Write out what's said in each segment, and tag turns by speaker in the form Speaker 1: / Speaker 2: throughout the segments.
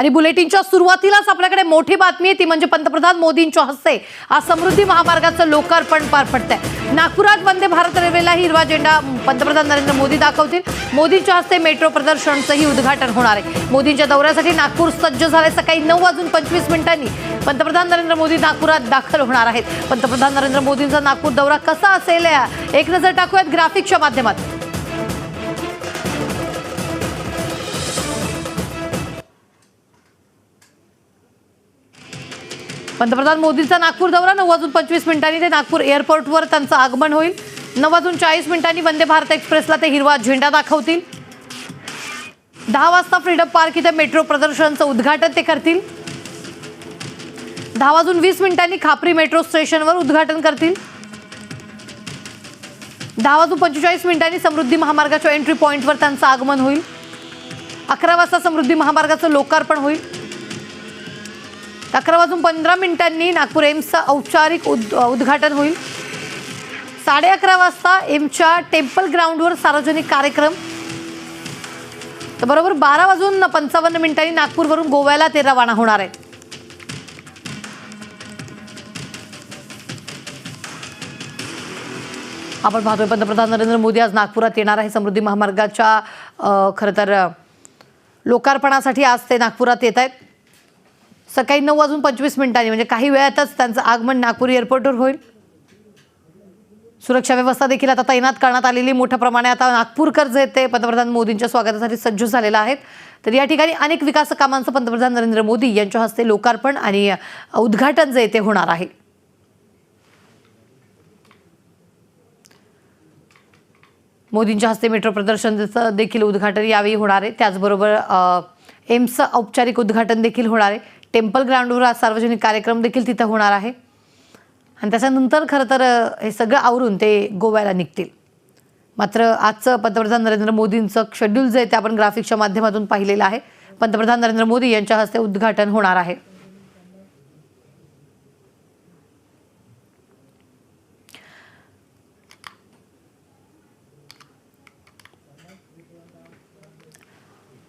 Speaker 1: आणि बुलेटिनच्या सुरुवातीलाच आपल्याकडे मोठी बातमी आहे ती म्हणजे पंतप्रधान मोदींच्या हस्ते आज समृद्धी महामार्गाचं लोकार्पण पार पडतंय। नागपुरात वंदे भारत रेल्वेला हिरवा झेंडा पंतप्रधान नरेंद्र मोदी दाखवतील। मोदींच्या हस्ते मेट्रो प्रदर्शनचंही उद्घाटन होणार आहे। मोदींच्या दौऱ्यासाठी नागपूर सज्ज झाले। सकाळी 9:25 पंतप्रधान नरेंद्र मोदी नागपुरात दाखल होणार आहेत। पंतप्रधान नरेंद्र मोदींचा नागपूर दौरा कसा असेल एक नजर टाकूयात ग्राफिकच्या माध्यमातून। पंतप्रधान मोदींचा नागपूर दौरा 9:25 ते नागपूर एअरपोर्टवर त्यांचं आगमन होईल। 9:40 वंदे भारत एक्सप्रेसला ते हिरवा झेंडा दाखवतील। 10 वाजता फ्रीडम पार्क इथे मेट्रो प्रदर्शनचं उद्घाटन ते करतील। 10:20 खापरी मेट्रो स्टेशनवर उद्घाटन करतील। 10:45 समृद्धी महामार्गाच्या एंट्री पॉइंटवर त्यांचं आगमन होईल। 11 वाजता समृद्धी महामार्गाचं लोकार्पण होईल। 11:15 नागपूर एम्सचं औपचारिक उद्घाटन होईल। 11:30 वाजता एम्सच्या टेम्पल ग्राउंडवर सार्वजनिक कार्यक्रम। तर बरोबर 12:55 नागपूरवरून गोव्याला ते रवाना होणार आहेत। आपण पाहतोय पंतप्रधान नरेंद्र मोदी आज नागपुरात येणार आहे। समृद्धी महामार्गाच्या खरं तर लोकार्पणासाठी आज ते नागपुरात येत आहेत। सकाळी 9:25 म्हणजे काही वेळातच त्यांचं आगमन नागपूर एअरपोर्टवर होईल। सुरक्षा व्यवस्था देखील आता तैनात करण्यात आलेली। मोठ्या प्रमाणात आता नागपूरकर जे ते पंतप्रधान मोदींच्या स्वागतासाठी सज्ज झालेला आहेत। तर या ठिकाणी अनेक विकास कामांचं पंतप्रधान नरेंद्र मोदी यांच्या हस्ते लोकार्पण आणि उद्घाटन जे ते होणार आहे। मोदींच्या हस्ते मेट्रो प्रदर्शनाचं देखील उद्घाटन यावेळी होणार आहे। त्याचबरोबर एम्सचं औपचारिक उद्घाटन देखील होणार आहे। टेम्पल ग्राउंडवर आज सार्वजनिक कार्यक्रम देखील तिथं होणार आहे आणि त्याच्यानंतर खरं तर हे सगळं आवरून ते गोव्याला निघतील। मात्र आजचं पंतप्रधान नरेंद्र मोदींचं शेड्यूल जे ते आपण ग्राफिकच्या माध्यमातून पाहिलेलं आहे। पंतप्रधान नरेंद्र मोदी यांच्या हस्ते उद्घाटन होणार आहे।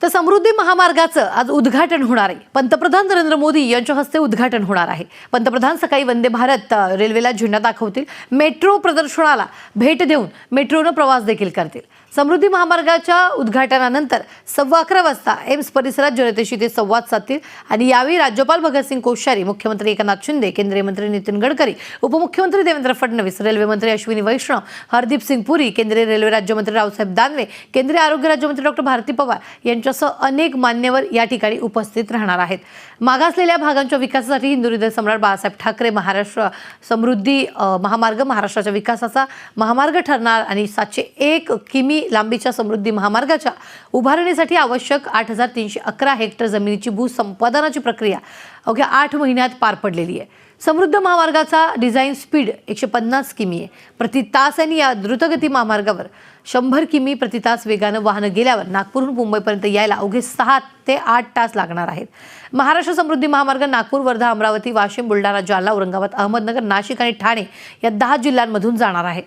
Speaker 1: तर समृद्धी महामार्गाचं आज उद्घाटन होणार आहे। पंतप्रधान नरेंद्र मोदी यांच्या हस्ते उद्घाटन होणार आहे। पंतप्रधान सकाळी वंदे भारत रेल्वेला झेंडा दाखवतील। मेट्रो प्रदर्शनाला भेट देऊन मेट्रोनं प्रवास देखील करतील। समृद्धी महामार्गाच्या उद्घाटनानंतर 11:15 वाजता एम्स परिसरात जनतेशी ते संवाद साधतील आणि यावेळी राज्यपाल भगतसिंग कोश्यारी, मुख्यमंत्री एकनाथ शिंदे, केंद्रीय मंत्री नितीन गडकरी, उपमुख्यमंत्री देवेंद्र फडणवीस, रेल्वे मंत्री अश्विनी वैष्णव, हरदीप सिंग पुरी, केंद्रीय रेल्वे राज्यमंत्री रावसाहेब दानवे, केंद्रीय आरोग्य राज्यमंत्री डॉक्टर भारती पवार यांच्यासह अनेक मान्यवर या ठिकाणी उपस्थित राहणार आहेत। मागासलेल्या भागांच्या विकासासाठी हिंदू हृदय सम्राट बाळासाहेब ठाकरे महाराष्ट्र समृद्धी महामार्ग महाराष्ट्राच्या विकासाचा महामार्ग ठरणार आणि 701 किमी लांबीच्या समृद्धी महामार्गाच्या उभारणीसाठी आवश्यक 8,311 हेक्टर जमिनीची भूसंपादनाची प्रक्रिया अवघ्या 8 महिन्यात पार पडलेली आहे। समृद्ध महामार्गाचा डिझाईन स्पीड 150 किमी आहे प्रति तास आणि या द्रुतगती महामार्गावर 100 किमी प्रति तास वेगानं वाहनं गेल्यावर नागपूरहून मुंबईपर्यंत यायला अवघे 6 ते 8 तास लागणार आहेत। महाराष्ट्र समृद्धी महामार्ग नागपूर, वर्धा, अमरावती, वाशिम, बुलढाणा, जालना, औरंगाबाद, अहमदनगर, नाशिक आणि ठाणे या 10 जिल्ह्यांमधून जाणार आहे।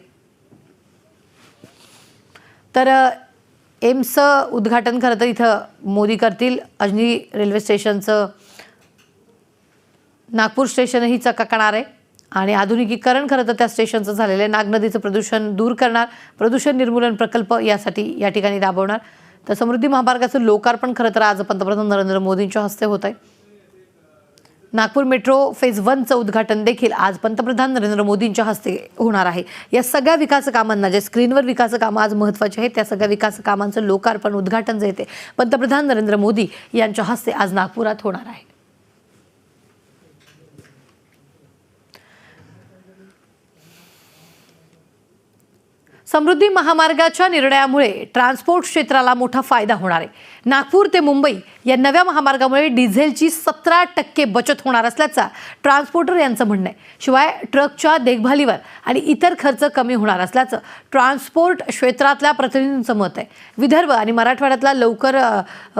Speaker 1: तर एम्सचं उद्घाटन खरं तर इथं मोदी करतील। अजनी रेल्वे स्टेशनचं नागपूर स्टेशनही चकाकणार आहे आणि आधुनिकीकरण खरं तर त्या स्टेशनचं झालेलं आहे। नाग नदीचं प्रदूषण दूर करणार, प्रदूषण निर्मूलन प्रकल्प यासाठी या ठिकाणी राबवणार। तर समृद्धी महामार्गाचं लोकार्पण खरं तर आज पंतप्रधान नरेंद्र मोदींच्या हस्ते होत आहे। नागपूर मेट्रो फेज 1चं उद्घाटन देखील आज पंतप्रधान नरेंद्र मोदींच्या हस्ते होणार आहे। या सगळ्या विकास कामांना जे स्क्रीनवर विकास कामं आज महत्त्वाची आहेत त्या सगळ्या विकास कामांचं लोकार्पण उद्घाटन जे ते पंतप्रधान नरेंद्र मोदी यांच्या हस्ते आज नागपुरात होणार आहे। समृद्धी महामार्गाच्या निर्णयामुळे ट्रान्सपोर्ट क्षेत्राला मोठा फायदा होणार आहे। नागपूर ते मुंबई या नव्या महामार्गामुळे डिझेलची 17% बचत होणार असल्याचा ट्रान्सपोर्टर यांचं म्हणणं आहे। शिवाय ट्रकच्या देखभालीवर आणि इतर खर्च कमी होणार असल्याचं ट्रान्सपोर्ट क्षेत्रातल्या प्रतिनिधींचं मत आहे। विदर्भ आणि मराठवाड्यातला लवकर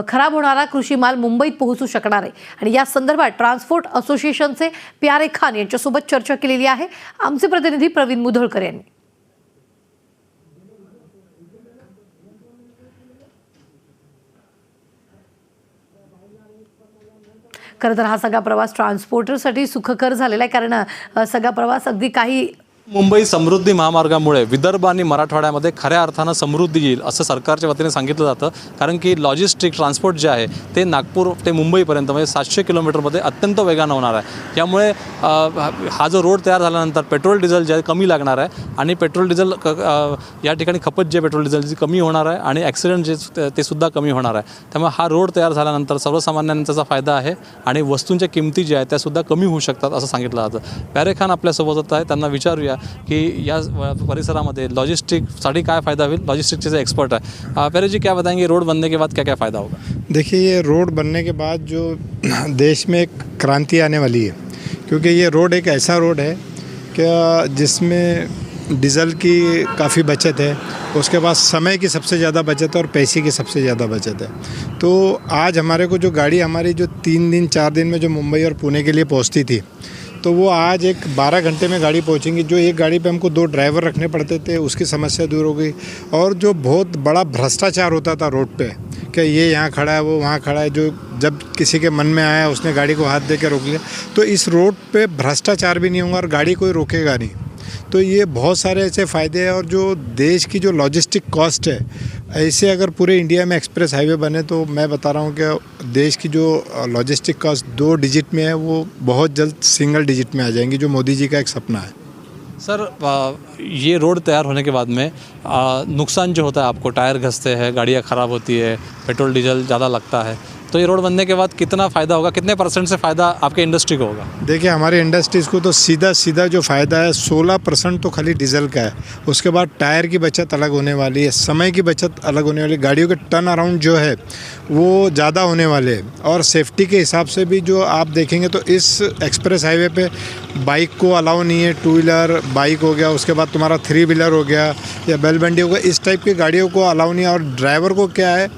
Speaker 1: खराब होणारा कृषी माल मुंबईत पोहोचू शकणार आहे आणि या संदर्भात ट्रान्सपोर्ट असोसिएशनचे प्यारे खान यांच्यासोबत चर्चा केलेली आहे। आमचे प्रतिनिधी प्रवीण मुधोळकर यांनी। खरं तर हा सगळा प्रवास ट्रान्सपोर्टरसाठी सुखकर झालेला आहे, कारण सगळा प्रवास अगदी काही
Speaker 2: मुंबई समृद्धी महामार्गामुळे विदर्भ आणि मराठवाड्यामध्ये खऱ्या अर्थानं समृद्धी येईल असं सरकारच्या वतीने सांगितलं जातं. कारण की लॉजिस्टिक ट्रान्सपोर्ट जे आहे ते नागपूर ते मुंबईपर्यंत म्हणजे 700 किलोमीटरमध्ये अत्यंत वेगानं होणार आहे. त्यामुळे हा जो रोड तयार झाल्यानंतर पेट्रोल डिझेल जे आहे कमी लागणार आहे आणि पेट्रोल डिझेल या ठिकाणी खपत जे पेट्रोल डिझेलची कमी होणार आहे आणि ॲक्सिडेंट जे ते सुद्धा कमी होणार आहे. त्यामुळे हा रोड तयार झाल्यानंतर सर्वसामान्यांना त्याचा फायदा आहे आणि वस्तूंच्या किमती ज्या आहेत त्यासुद्धा कमी होऊ शकतात असं सांगितलं जातं. प्यारे खान आपल्यासोबत आहे, त्यांना विचारूया कि या परिसरामध्ये लॉजिस्टिकसाठी काय फ़ायदा होईल. लॉजिस्टिक्स से एक्सपर्ट है. प्यारे जी, क्या बताएंगे रोड बनने के बाद क्या क्या फ़ायदा होगा?
Speaker 3: देखिए, ये रोड बनने के बाद जो देश में एक क्रांति आने वाली है, क्योंकि ये रोड एक ऐसा रोड है कि जिसमें डीज़ल की काफ़ी बचत है, उसके बाद समय की सबसे ज़्यादा बचत है और पैसे की सबसे ज़्यादा बचत है. तो आज हमारे को जो गाड़ी हमारी जो 3 दिन 4 दिन में जो मुंबई और पुणे के लिए पहुंचती थी, तो वो आज एक 12 घंटे में गाड़ी पहुंचेंगी. जो एक गाड़ी पे हमको 2 ड्राइवर रखने पड़ते थे, उसकी समस्या दूर हो गई. और जो बहुत बड़ा भ्रष्टाचार होता था रोड पे कि ये यहाँ खड़ा है, वो वहाँ खड़ा है, जो जब किसी के मन में आया उसने गाड़ी को हाथ दे के रोक लिया, तो इस रोड पे भ्रष्टाचार भी नहीं होगा और गाड़ी कोई रोकेगा नहीं. तो ये बहुत सारे ऐसे फ़ायदे हैं. और जो देश की जो लॉजिस्टिक कॉस्ट है, ऐसे अगर पूरे इंडिया में एक्सप्रेस हाईवे बने तो मैं बता रहा हूँ कि देश की जो लॉजिस्टिक कॉस्ट 2 डिजिट में है, वो बहुत जल्द सिंगल डिजिट में आ जाएंगी, जो मोदी जी का एक सपना है.
Speaker 2: सर, ये रोड तैयार होने के बाद में नुकसान जो होता है, आपको टायर घसते हैं, गाड़ियाँ ख़राब होती है, पेट्रोल डीजल ज़्यादा लगता है, तो ये रोड बनने के बाद कितना फ़ायदा होगा, कितने % से फ़ायदा आपके इंडस्ट्री को होगा?
Speaker 3: देखिए, हमारे इंडस्ट्रीज़ को तो सीधा जो फ़ायदा है 16% तो खाली डीजल का है. उसके बाद टायर की बचत अलग होने वाली है, समय की बचत अलग होने वाली है, गाड़ियों के टर्न अराउंड जो है वो ज़्यादा होने वाले हैं. और सेफ्टी के हिसाब से भी जो आप देखेंगे तो इस एक्सप्रेस हाईवे पे बाइक को अलाउ नहीं है. 2 व्हीलर बाइक हो गया, उसके बाद तुम्हारा 3 व्हीलर हो गया या बैलबंडी हो गया, इस टाइप की गाड़ियों को अलाउ नहीं है. और ड्राइवर को क्या है,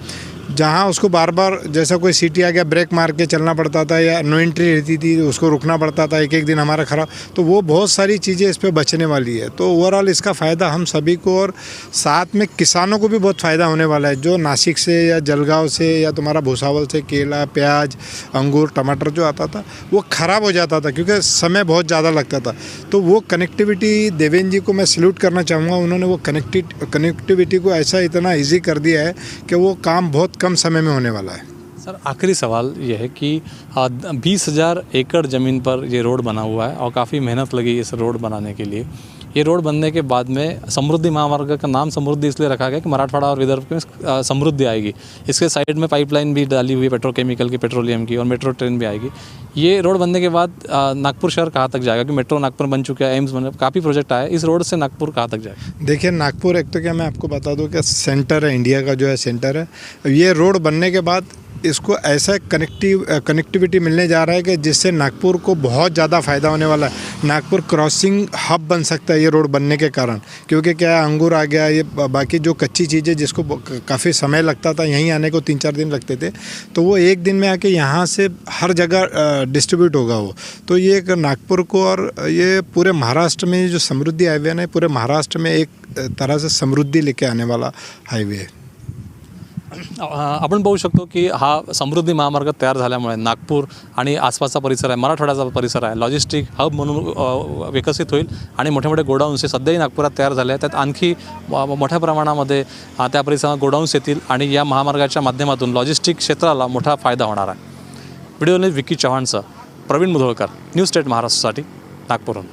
Speaker 3: जहाँ उसको बार बार जैसा कोई सिटी आ गया ब्रेक मार के चलना पड़ता था या नो एंट्री रहती थी, उसको रुकना पड़ता था, एक दिन हमारा ख़राब. तो वो बहुत सारी चीज़ें इस पे बचने वाली है. तो ओवरऑल इसका फ़ायदा हम सभी को और साथ में किसानों को भी बहुत फ़ायदा होने वाला है. जो नासिक से या जलगांव से या तुम्हारा भुसावल से केला, प्याज, अंगूर, टमाटर जो आता था वो ख़राब हो जाता था क्योंकि समय बहुत ज़्यादा लगता था. तो वो कनेक्टिविटी देवेंद्र जी को मैं सल्यूट करना चाहूँगा. उन्होंने वो कनेक्टिविटी को ऐसा इतना ईजी कर दिया है कि वो काम बहुत कम समय में होने वाला है.
Speaker 2: सर, आखिरी सवाल ये है कि 20,000 एकड़ ज़मीन पर ये रोड बना हुआ है और काफ़ी मेहनत लगी इस रोड बनाने के लिए. ये रोड बनने के बाद में समृद्धि महामार्ग का नाम समृद्धि इसलिए रखा गया कि मराठवाड़ा और विदर्भ में समृद्धि आएगी. इसके साइड में पाइपलाइन भी डाली हुई है पेट्रोकेमिकल की, पेट्रोलियम की, और मेट्रो ट्रेन भी आएगी. ये रोड बनने के बाद नागपुर शहर कहाँ तक जाएगा? कि मेट्रो नागपुर बन चुका है, एम्स बन, काफ़ी प्रोजेक्ट आए, इस रोड से नागपुर कहाँ तक जाएगा?
Speaker 3: देखिए, नागपुर एक तो क्या मैं आपको बता दूं कि सेंटर है, इंडिया का जो है सेंटर है. ये रोड बनने के बाद इसको ऐसा कनेक्टिविटी मिलने जा रहा है कि जिससे नागपुर को बहुत ज़्यादा फ़ायदा होने वाला है. नागपुर क्रॉसिंग हब बन सकता है ये रोड बनने के कारण. क्योंकि क्या है, अंगूर आ गया, ये बाकी जो कच्ची चीज़ें जिसको काफ़ी समय लगता था, यहीं आने को 3-4 दिन लगते थे, तो वो एक दिन में आके यहाँ से हर जगह डिस्ट्रीब्यूट होगा वो. तो ये एक नागपुर को और ये पूरे महाराष्ट्र में जो समृद्धि हाईवे है, पूरे महाराष्ट्र में एक तरह से समृद्धि लेके आने वाला हाईवे है.
Speaker 2: आपण पाहू शकतो की हा समृद्धी महामार्ग तयार झाल्यामुळे नागपूर आणि आसपासचा परिसर आहे, मराठवाड्याचा परिसर आहे, लॉजिस्टिक हब म्हणून विकसित होईल आणि मोठे मोठे गोडाऊन्स हे सध्याही नागपुरात तयार झाले आहेत. त्यात आणखी मोठ्या प्रमाणामध्ये त्या परिसरात गोडाऊन्स येतील आणि या महामार्गाच्या माध्यमातून लॉजिस्टिक क्षेत्राला मोठा फायदा होणार आहे. व्हिडिओने विकी चव्हाणसह प्रवीण मुधोळकर, न्यूज स्टेट महाराष्ट्रासाठी नागपूरहून.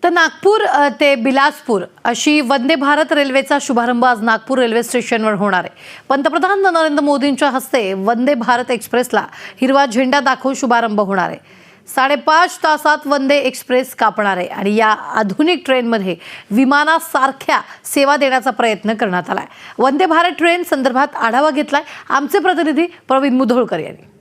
Speaker 1: तर नागपूर ते बिलासपूर अशी वंदे भारत रेल्वेचा शुभारंभ आज नागपूर रेल्वे स्टेशनवर होणार आहे. पंतप्रधान नरेंद्र मोदींच्या हस्ते वंदे भारत एक्सप्रेसला हिरवा झेंडा दाखवून शुभारंभ होणार आहे. 5.5 तासात वंदे एक्सप्रेस कापणार आहे आणि या आधुनिक ट्रेनमध्ये विमानासारख्या सेवा देण्याचा प्रयत्न करण्यात आला आहे. वंदे भारत ट्रेन संदर्भात आढावा घेतलाय आमचे प्रतिनिधी प्रवीण मुधोळकर यांनी.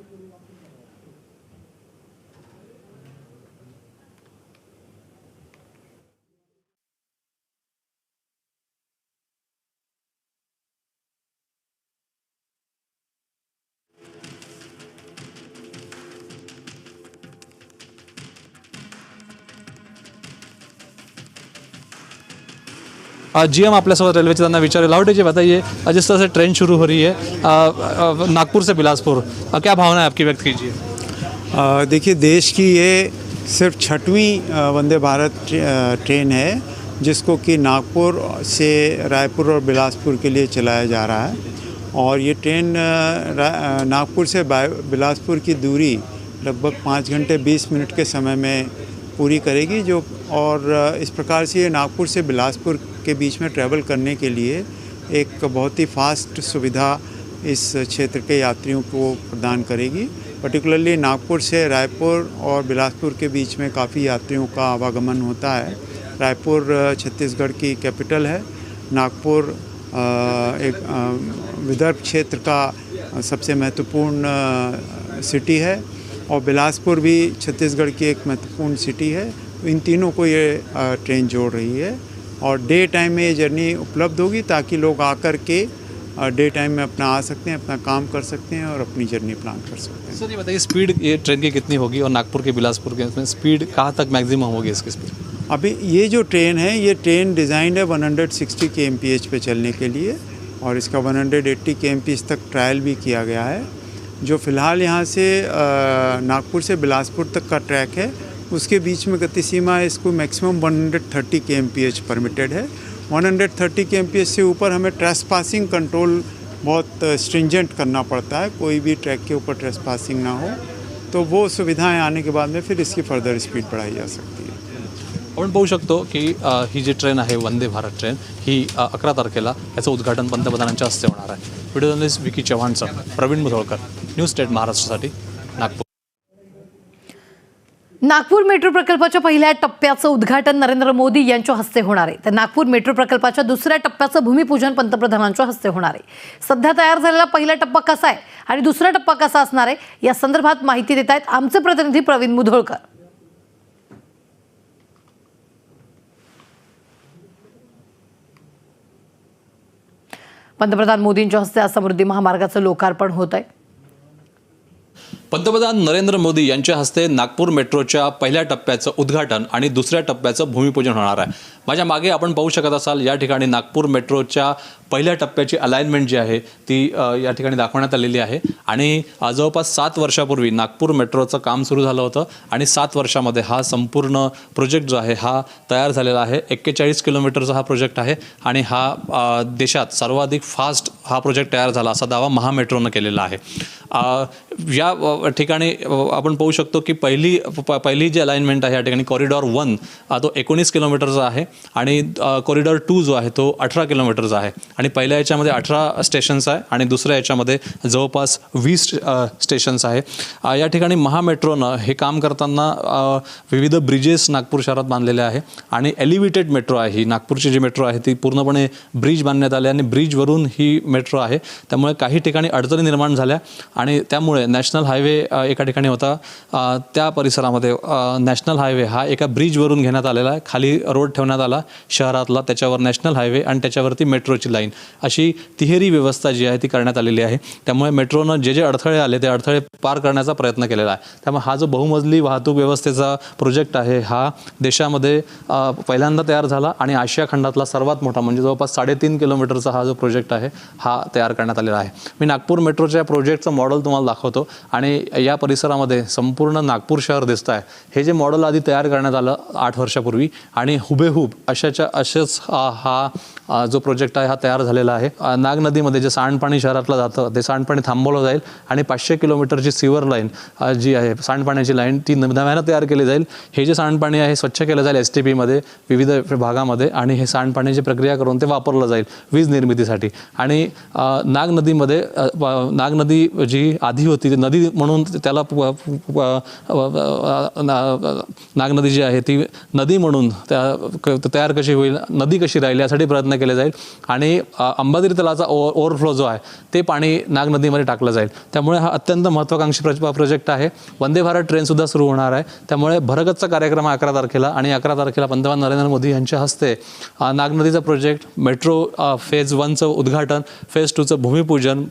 Speaker 2: GM आपल्यासोबत रेलवेचे त्यांना विचारे लाउटे जी बताइए, जिस तरह से ट्रेन शुरू हो रही है नागपुर से बिलासपुर, क्या भावना है आपकी व्यक्त कीजिए?
Speaker 4: देखिए, देश की ये सिर्फ 6वीं वंदे भारत ट्रेन है जिसको कि नागपुर से रायपुर और बिलासपुर के लिए चलाया जा रहा है। और ये ट्रेन नागपुर से बिलासपुर की दूरी लगभग 5 घंटे 20 मिनट के समय में पूरी करेगी। और इस प्रकार से ये नागपुर से बिलासपुर के बीच में ट्रैवल करने के लिए एक बहुत ही फास्ट सुविधा इस क्षेत्र के यात्रियों को प्रदान करेगी। पर्टिकुलरली नागपुर से रायपुर और बिलासपुर के बीच में काफ़ी यात्रियों का आवागमन होता है। रायपुर छत्तीसगढ़ की कैपिटल है। नागपुर एक विदर्भ क्षेत्र का सबसे महत्वपूर्ण सिटी है और बिलासपुर भी छत्तीसगढ़ की एक महत्वपूर्ण सिटी है। इन तीनों को ये ट्रेन जोड़ रही है और डे टाइम में ये जर्नी उपलब्ध होगी ताकि लोग आकर के डे टाइम में अपना आ सकते हैं, अपना काम कर सकते हैं और अपनी जर्नी प्लान कर सकते हैं।
Speaker 2: सर ये बताइए, स्पीड ये ट्रेन की कितनी होगी और नागपुर के बिलासपुर के इसमें स्पीड कहाँ तक मैक्सिमम होगी इसकी स्पीड?
Speaker 4: अभी ये जो ट्रेन है, ये ट्रेन डिज़ाइंड है 160 kmph पे चलने के लिए और इसका 180 kmph तक ट्रायल भी किया गया है। जो फ़िलहाल यहाँ से नागपुर से बिलासपुर तक का ट्रैक है उसके बीच में गति सीमा इसको मैक्सिमम 130 kmph परमिटेड है। 130 kmph से ऊपर हमें ट्रेसपासिंग कंट्रोल बहुत स्ट्रिंजेंट करना पड़ता है, कोई भी ट्रैक के ऊपर ट्रेसपासिंग ना हो, तो वो सुविधाएं आने के बाद में फिर इसकी फर्दर स्पीड बढ़ाई जा सकती है।
Speaker 2: आपण पाहू शकतो की ही जी ट्रेन आहे वंदे भारत ट्रेन ही 11 तारखेला याचं उद्घाटन पंतप्रधानांच्या हस्ते होणार आहे। व्हिडिओ जर्नलिस्ट विकी चव्हाणसह प्रवीण मुधोळकर, न्यूज स्टेट महाराष्ट्रासाठी नागपूर।
Speaker 1: नागपूर मेट्रो प्रकल्पाच्या पहिल्या टप्प्याचं उद्घाटन नरेंद्र मोदी यांच्या हस्ते होणार आहे तर नागपूर मेट्रो प्रकल्पाच्या दुसऱ्या टप्प्याचं भूमिपूजन पंतप्रधानांच्या हस्ते होणार आहे। सध्या तयार झालेला पहिला टप्पा कसा आहे आणि दुसरा टप्पा कसा असणार आहे या संदर्भात माहिती देत आहेत आमचे प्रतिनिधी प्रवीण मुधोळकर। पंतप्रधान मोदींच्या हस्ते आज समृद्धी महामार्गाचं लोकार्पण होत आहे।
Speaker 2: पंतप्रधान नरेंद्र मोदी यांच्या हस्ते नागपूर मेट्रोच्या पहिल्या टप्प्याचं उद्घाटन आणि दुसऱ्या टप्प्याचं भूमिपूजन होणार आहे। माझ्या मागे आपण पाहू शकत असाल या ठिकाणी नागपूर मेट्रोच्या पहिल्या टप्प्याची अलाइनमेंट जी आहे ती या ठिकाणी दाखवण्यात आलेली आहे आणि जवळपास 7 वर्षापूर्वी नागपूर मेट्रोचं काम सुरू झालं होतं आणि 7 वर्षामध्ये हा संपूर्ण प्रोजेक्ट जो आहे हा तयार झालेला आहे। 41 किलोमीटरचा हा प्रोजेक्ट आहे आणि हा देशात सर्वाधिक फास्ट हा प्रोजेक्ट तयार झाला असा दावा महामेट्रोनं केलेला आहे। या ठिकाणी आपण पाहू शकतो की पहिली जी अलाइनमेंट आहे या ठिकाणी कॉरिडॉर 1 तो 19 किलोमीटरचा आहे आणि कॉरिडॉर 2 जो आहे तो 18 किलोमीटरचा आहे आणि पहिल्या याच्यामध्ये 18 स्टेशन्स आहे आणि दुसऱ्या याच्यामध्ये जवळपास 20 स्टेशन्स आहे। या ठिकाणी महामेट्रोनं हे काम करताना विविध ब्रिजेस नागपूर शहरात बांधलेले आहे आणि एलिव्हेटेड मेट्रो आहे। ही नागपूरची जी मेट्रो आहे ती पूर्णपणे ब्रिज बांधण्यात आले आणि ब्रिजवरून ही मेट्रो आहे, त्यामुळे काही ठिकाणी अडचणी निर्माण झाल्या आणि त्यामुळे नॅशनल हायवे एका ठिकाणी होता त्या परिसरामध्ये नॅशनल हायवे हा एका ब्रिजवरून घेण्यात आलेला आहे। खाली रोड ठेवण्यात आला शहरातला, त्याच्यावर नॅशनल हायवे आणि त्याच्यावरती मेट्रोची लाईन अशी तिहेरी व्यवस्था जी आहे ती करण्यात आलेली आहे। त्यामुळे मेट्रोनं जे अडथळे आले ते अडथळे पार करण्याचा प्रयत्न केलेला आहे। त्यामुळे हा जो बहुमजली वाहतूक व्यवस्थेचा प्रोजेक्ट आहे हा देशामध्ये पहिल्यांदा तयार झाला आणि आशिया खंडातला सर्वात मोठा म्हणजे जवळपास 3.5 किलोमीटरचा हा जो प्रोजेक्ट आहे हा तयार करण्यात आलेला आहे। मी नागपूर मेट्रोच्या प्रोजेक्टचं मॉडेल तुम्हाला दाखवतो आणि या परिसरामध्ये संपूर्ण नागपूर शहर दिसत आहे। हे जे मॉडेल आधी तयार करण्यात आलं 8 वर्षापूर्वी आणि हुबेहूब असेच हा जो प्रोजेक्ट आहे हा तयार झालेला आहे। नाग नदीमध्ये जे सांडपाणी शहरातलं जातं ते सांडपाणी थांबवलं जाईल आणि 500 किलोमीटरची सीवर लाईन जी आहे सांडपाण्याची लाईन ती नव्यानं तयार केली जाईल। हे जे सांडपाणी आहे स्वच्छ केलं जाईल STPमध्ये विविध भागामध्ये आणि हे सांडपाण्याची प्रक्रिया करून ते वापरलं जाईल वीज निर्मितीसाठी। आणि नाग नदी जी आधी होती ती नदी म्हणून त्याला नाग नदी जी आहे ती नदी म्हणून तयार कशी होईल, नदी कशी राहील यासाठी प्रयत्न केले जाईल आणि अंबाझरी तलावाचा ओव्हरफ्लो जो आहे ते पाणी नाग नदीमध्ये टाकलं जाईल। त्यामुळे हा अत्यंत महत्त्वाकांक्षी प्रोजेक्ट आहे। वंदे भारत ट्रेनसुद्धा सुरू होणार आहे, त्यामुळे भरगतचा कार्यक्रम 11 तारखेला आणि 11 तारखेला पंतप्रधान नरेंद्र मोदी यांच्या हस्ते नाग नदीचा प्रोजेक्ट, मेट्रो फेज 1चं उद्घाटन, फेज 2चं भूमिपूजन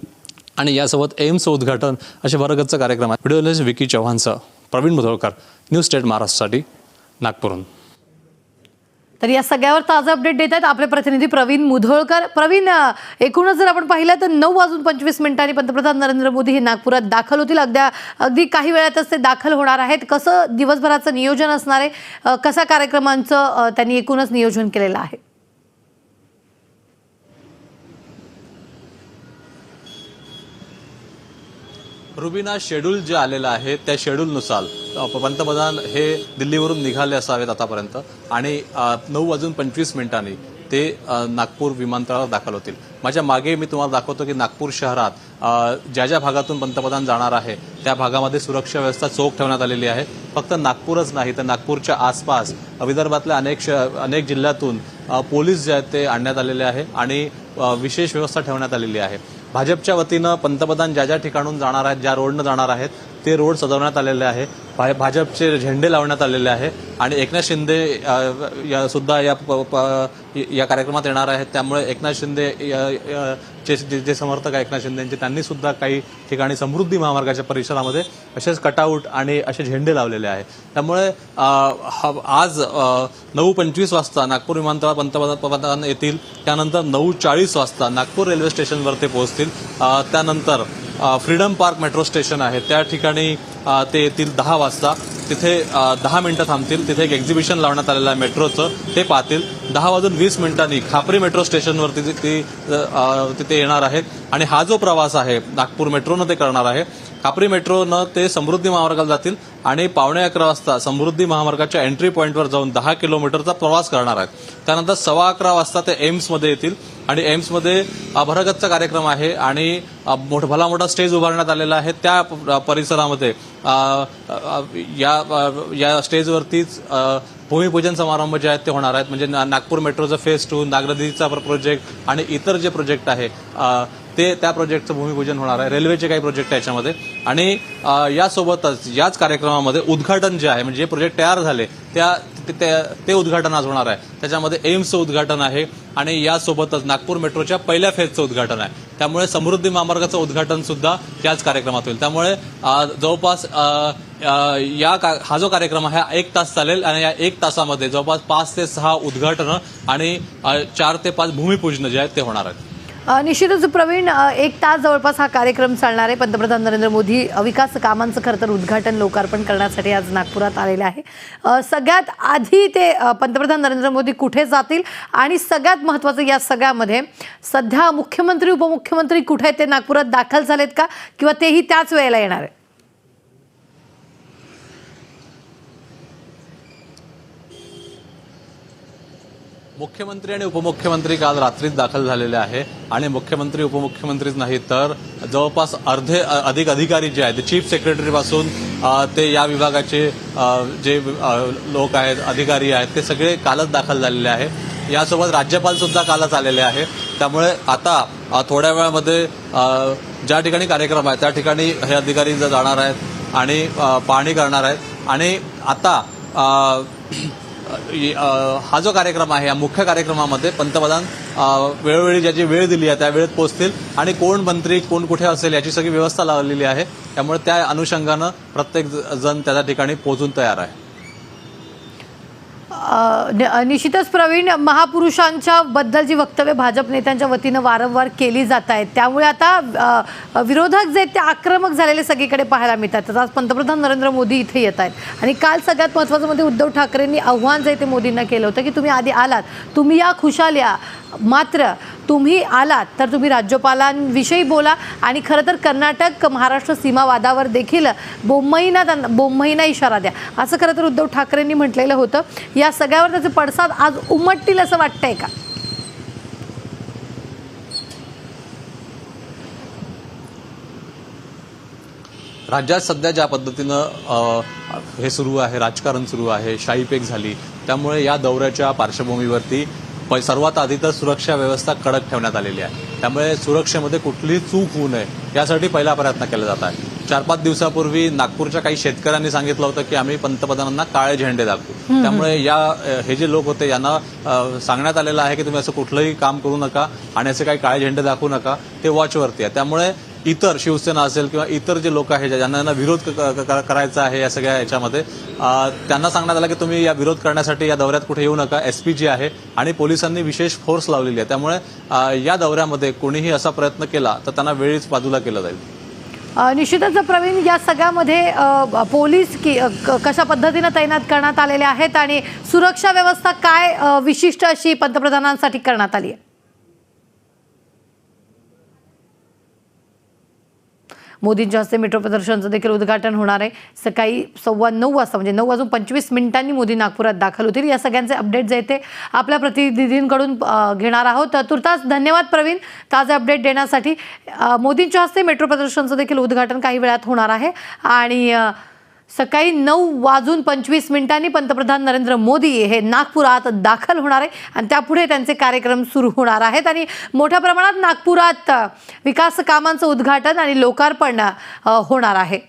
Speaker 2: आणि यासोबत एम्सचं उद्घाटन असे भरगतचा कार्यक्रम आहे। व्हिडिओ जर्नलिस्ट विकी चव्हाणसह प्रवीण मुधोळकर, न्यूज स्टेट महाराष्ट्रासाठी नागपूरहून।
Speaker 1: तर या सगळ्यावर ताजा अपडेट देत आहेत आपले प्रतिनिधी प्रवीण मुधोळकर. प्रवीण, एकूणच जर आपण पाहिलं तर 9:25 पंतप्रधान नरेंद्र मोदी हे नागपुरात दाखल होतील. अगदी काही वेळातच ते दाखल होणार आहेत. कसं दिवसभराचं नियोजन असणार आहे, कशा कार्यक्रमांचं त्यांनी एकूणच नियोजन केलेलं आहे?
Speaker 2: रुबीना, शेड्यूल जे आलेलं आहे त्या शेड्यूलनुसार पंतप्रधान हे दिल्लीवरून निघाले असावेत आतापर्यंत आणि 9:25 ते नागपूर विमानतळावर दाखल होतील. माझ्या मागे मी तुम्हाला दाखवतो की नागपूर शहरात ज्या ज्या भागातून पंतप्रधान जाणार आहे त्या भागामध्ये सुरक्षा व्यवस्था चोख ठेवण्यात आलेली आहे. फक्त नागपूरच नाही तर नागपूरच्या आसपास विदर्भातल्या अनेक जिल्ह्यातून पोलीस जे आहेत ते आणण्यात आलेले आहे आणि विशेष व्यवस्था ठेवण्यात आलेली आहे. भाजपच्या वतीनं पंतप्रधान ज्या ज्या ठिकाणून जाणार आहेत, ज्या रोडनं जाणार आहेत ते रोड सजवण्यात आलेले आहे. भाजपचे झेंडे लावण्यात आलेले आहे आणि एकनाथ शिंदे सुद्धा या कार्यक्रमात येणार आहेत. त्यामुळे एकनाथ शिंदे जे समर्थक आहे एकनाथ शिंदेचे त्यांनी सुद्धा काही ठिकाणी समृद्धी महामार्गाच्या परिसरामध्ये असेच कटआउट आणि असे झेंडे लावलेले आहे. त्यामुळे आज 9:25 वाजता नागपूर विमानतळावर पंतप्रधान येतील. त्यानंतर 9:40 वाजता नागपूर रेल्वे स्टेशनवर ते पोहोचतील. त्यानंतर फ्रीडम पार्क मेट्रो स्टेशन आहे त्या ठिकाणी ते येतील 10 वाजता. तिथे 10 मिनिटं थांबतील. तिथे एक एक्झिबिशन लावण्यात आलेलं आहे मेट्रोचं, ते पाहतील. 10:20 खापरी मेट्रो स्टेशनवरती तिथे येणार आहेत आणि हा जो प्रवास आहे नागपूर मेट्रोनं ते करणार आहे. खापरी मेट्रोनं ते समृद्धी महामार्गाला जातील आणि 11:15 वाजता समृद्धी महामार्गाच्या एंट्री पॉईंटवर जाऊन 10 किलोमीटरचा प्रवास करणार आहेत. त्यानंतर 11:15 वाजता ते एम्समध्ये येतील आणि एम्समध्ये भरगतचा कार्यक्रम आहे आणि भला मोठा स्टेज उभारण्यात आलेला आहे. त्या परिसरामध्ये या स्टेजवरतीच भूमिपूजन समारंभ जे आहेत ते होणार आहेत. म्हणजे नागपूर मेट्रोचं फेज 2, नागनदीचा प्रोजेक्ट आणि इतर जे प्रोजेक्ट आहे त्या प्रोजेक्टचं भूमिपूजन होणार आहे. रेल्वेचे काही प्रोजेक्ट आहे याच्यामध्ये आणि यासोबतच याच कार्यक्रमामध्ये उद्घाटन जे आहे म्हणजे जे प्रोजेक्ट तयार झाले ते उद्घाटन आज होणार आहे. त्याच्यामध्ये एम्सचं उद्घाटन आहे आणि यासोबतच नागपूर मेट्रोच्या पहिल्या फेजचं उद्घाटन आहे. त्यामुळे समृद्धी महामार्गाचं उद्घाटन सुद्धा याच कार्यक्रमात होईल. त्यामुळे जवळपास हा जो कार्यक्रम आहे 1 तास चालेल आणि या 1 तासामध्ये जवळपास 5 ते 6 उद्घाटनं आणि 4 ते 5 भूमिपूजन जे आहेत ते होणार आहेत.
Speaker 1: निश्चितच प्रवीण, 1 तास जवळपास हा कार्यक्रम चालणार आहे. पंतप्रधान नरेंद्र मोदी विकास कामांचं खरं तर उद्घाटन लोकार्पण करण्यासाठी आज नागपुरात आलेले आहे. सगळ्यात आधी ते पंतप्रधान नरेंद्र मोदी कुठे जातील आणि सगळ्यात महत्त्वाचं या सगळ्यामध्ये सध्या मुख्यमंत्री उपमुख्यमंत्री कुठे आहेत, ते नागपुरात दाखल झालेत का किंवा तेही त्याच वेळेला येणार आहे?
Speaker 2: मुख्यमंत्री आणि उपमुख्यमंत्री काल रात्रीच दाखल झालेले आहे आणि मुख्यमंत्री उपमुख्यमंत्रीच नाही तर जवळपास अधिक अधिकारी जे आहेत चीफ सेक्रेटरीपासून ते या विभागाचे जे लोक आहेत, अधिकारी आहेत, ते सगळे कालच दाखल झालेले आहे. यासोबत राज्यपाल सुद्धा कालच आलेले आहे. त्यामुळे आता थोड्या वेळामध्ये ज्या ठिकाणी कार्यक्रम आहे त्या ठिकाणी हे अधिकारी जाणार आहेत आणि पाहणी करणार आहेत आणि आता हा जो कार्यक्रम आहे या मुख्य कार्यक्रमामध्ये पंतप्रधान वेळोवेळी ज्याची वेळ दिली आहे त्या वेळेत पोहोचतील आणि कोण मंत्री कोण कुठे असेल याची सगळी व्यवस्था लावलेली आहे. त्यामुळे त्या अनुषंगानं प्रत्येक जण त्या ठिकाणी पोहोचून तयार आहे.
Speaker 1: निश्चितच प्रवीण, महापुरुषांच्या बद्दल जी वक्तव्य भाजप नेत्यांच्या वतीनं वारंवार केली जात आहेत त्यामुळे आता विरोधक जे आहेत ते आक्रमक झालेले सगळीकडे पाहायला मिळतात. आज पंतप्रधान नरेंद्र मोदी इथे येत आहेत आणि काल सगळ्यात महत्त्वाचं म्हणजे उद्धव ठाकरेंनी आव्हान जे ते मोदींना केलं होतं की तुम्ही आधी आलात, तुम्ही या खुशाल या, मात्र तुम्ही आलात तर तुम्ही राज्यपालांविषयी बोला आणि खरं तर कर्नाटक महाराष्ट्र सीमा वादावर देखील बोंबईना इशारा द्या, असं खरं तर उद्धव ठाकरेंनी म्हटलेलं होतं. या सगळ्यावर त्याचे पडसाद आज उमटतील असं वाटतंय का?
Speaker 2: राज्यात सध्या ज्या पद्धतीनं हे सुरू आहे, राजकारण सुरू आहे, शाईपेक झाली, त्यामुळे या दौऱ्याच्या पार्श्वभूमीवरती सर्वात आधी तर सुरक्षा व्यवस्था कडक ठेवण्यात आलेली आहे. त्यामुळे सुरक्षेमध्ये कुठलीही चूक होऊ नये यासाठी पहिला प्रयत्न केला जात आहे. 4-5 दिवसापूर्वी नागपूरच्या काही शेतकऱ्यांनी सांगितलं होतं की आम्ही पंतप्रधानांना काळे झेंडे दाखवू. त्यामुळे हे जे लोक होते यांना सांगण्यात आलेलं आहे की तुम्ही असं कुठलंही काम करू नका आणि असे काही काळे झेंडे दाखवू नका, ते वॉचवरती आहे. त्यामुळे इतर शिवसेना असेल किंवा इतर जे लोक आहेत ज्यांना विरोध करायचा आहे या सगळ्या याच्यामध्ये त्यांना सांगण्यात आलं की तुम्ही या विरोध करण्यासाठी या दौऱ्यात कुठे येऊ नका. एसपी जी आहे आणि पोलिसांनी विशेष फोर्स लावलेली आहे. त्यामुळे या दौऱ्यामध्ये कोणीही असा प्रयत्न केला तर त्यांना वेळीच बाजूला केलं जाईल.
Speaker 1: निश्चितच प्रवीण, या सगळ्यामध्ये पोलीस कशा पद्धतीने तैनात करण्यात आलेले आहेत आणि सुरक्षा व्यवस्था काय विशिष्ट अशी पंतप्रधानांसाठी करण्यात आली आहे? मोदींच्या हस्ते मेट्रो प्रदर्शनाचं देखील उद्घाटन होणार आहे. सकाळी 9:15 वाजता म्हणजे 9:25 मोदी नागपुरात दाखल होतील. या सगळ्यांचे अपडेट जे ते आपल्या प्रतिनिधींकडून घेणार आहोत. तुर्तास धन्यवाद प्रवीण ताजे अपडेट देण्यासाठी. मोदींच्या हस्ते मेट्रो प्रदर्शनाचं देखील उद्घाटन काही वेळात होणार आहे आणि सकाळी 9:25 पंतप्रधान नरेंद्र मोदी हे नागपुरात दाखल होणार आहे आणि त्यापुढे त्यांचे कार्यक्रम सुरू होणार आहेत आणि मोठ्या प्रमाणात नागपुरात विकास कामांचं उद्घाटन आणि लोकार्पण होणार आहे.